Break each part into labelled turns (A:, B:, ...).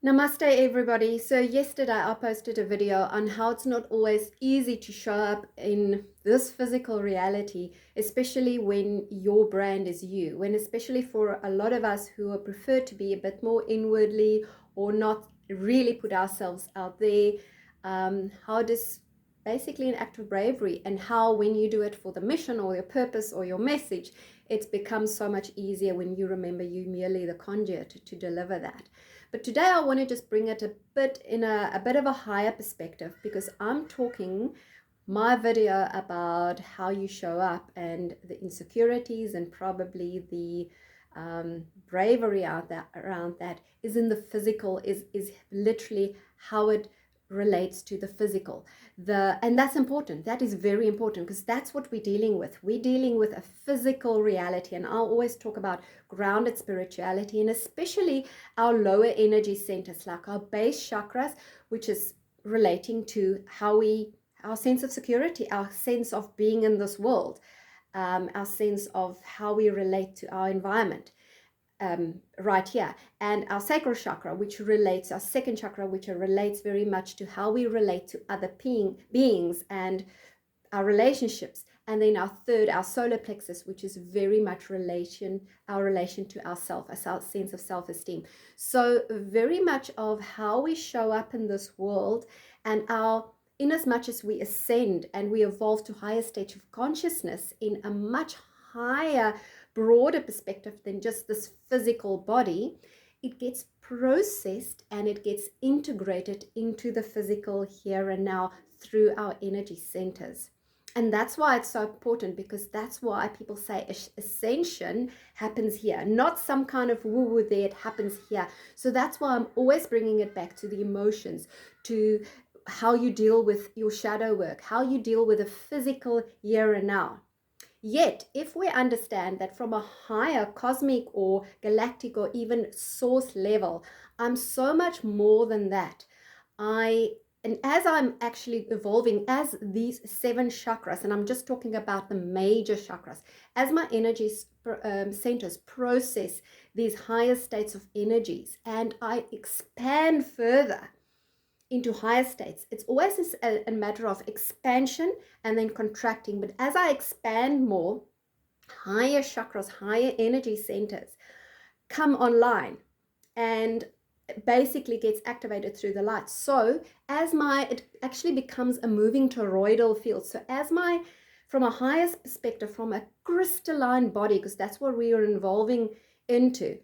A: Namaste, everybody. So, yesterday I posted a video on how it's not always easy to show up in this physical reality, especially when your brand is you. When, especially for a lot of us who are prefer to be a bit more inwardly or not really put ourselves out there, how does basically an act of bravery, and how when you do it for the mission or your purpose or your message, it becomes so much easier when you remember you merely the conduit to deliver that. But today I want to just bring it a bit in a bit of a higher perspective, because I'm talking my video about how you show up and the insecurities and probably the bravery around that is in the physical, is literally how it relates to the physical. And that's important. That is very important, because that's what we're dealing with. We're dealing with a physical reality, and I'll always talk about grounded spirituality, and especially our lower energy centers like our base chakras, which is relating to our sense of security, our sense of being in this world, our sense of how we relate to our environment. Right here, and our sacral chakra, which relates, our second chakra, which relates very much to how we relate to other beings and our relationships, and then our third, our solar plexus, which is very much our relation to ourself, our sense of self-esteem. So very much of how we show up in this world, and in as much as we ascend and we evolve to higher stage of consciousness in a much higher, broader perspective than just this physical body, it gets processed and it gets integrated into the physical here and now through our energy centers. And that's why it's so important, because that's why people say ascension happens here, not some kind of woo-woo there, it happens here. So that's why I'm always bringing it back to the emotions, to how you deal with your shadow work, how you deal with the physical here and now. Yet, if we understand that from a higher cosmic or galactic or even source level, I'm so much more than that. And as I'm actually evolving as these 7 chakras, and I'm just talking about the major chakras, as my energy centers process these higher states of energies and I expand further into higher states, it's always a matter of expansion and then contracting. But as I expand more, higher chakras, higher energy centers come online and basically gets activated through the light. So it actually becomes a moving toroidal field. So from a higher perspective, from a crystalline body, because that's what we are evolving into,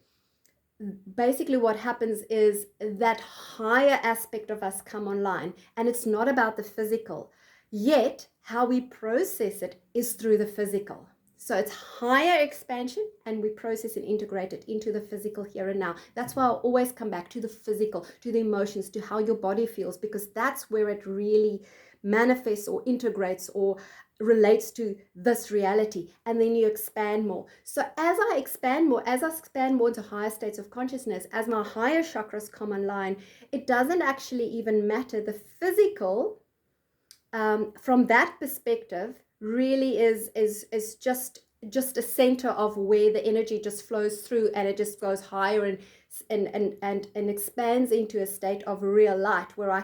A: basically what happens is that higher aspect of us come online, and it's not about the physical, yet how we process it is through the physical. So it's higher expansion, and we process and integrate it into the physical here and now. That's why I always come back to the physical, to the emotions, to how your body feels, because that's where it really manifests or integrates or relates to this reality, and then you expand more. So as I expand more into higher states of consciousness, as my higher chakras come online, it doesn't actually even matter. The physical, from that perspective, really is just a center of where the energy just flows through, and it just goes higher and expands into a state of real light where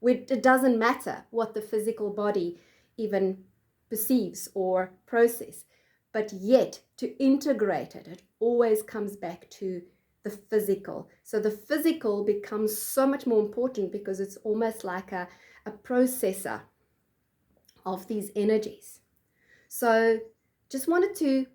A: it doesn't matter what the physical body even perceives or process, but yet to integrate it always comes back to the physical. So the physical becomes so much more important, because it's almost like a processor of these energies. So just wanted to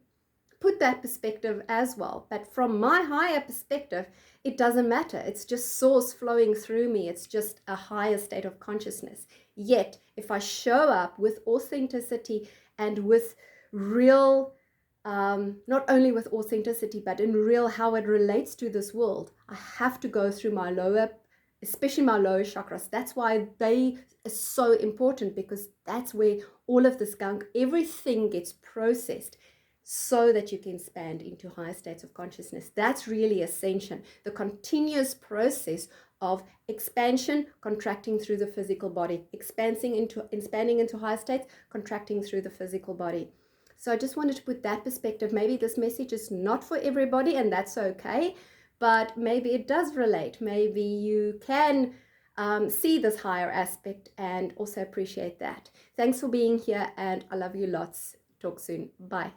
A: put that perspective as well. But from my higher perspective, it doesn't matter. It's just source flowing through me. It's just a higher state of consciousness. Yet, if I show up with authenticity and with real, not only with authenticity, but in real how it relates to this world, I have to go through especially my lower chakras. That's why they are so important, because that's where all of this gunk, everything gets processed, so that you can expand into higher states of consciousness. That's really ascension, the continuous process of expansion, contracting through the physical body, expanding into higher states, contracting through the physical body. So I just wanted to put that perspective. Maybe this message is not for everybody, and that's okay, but maybe it does relate. Maybe you can see this higher aspect and also appreciate that. Thanks for being here, and I love you lots. Talk soon. Bye.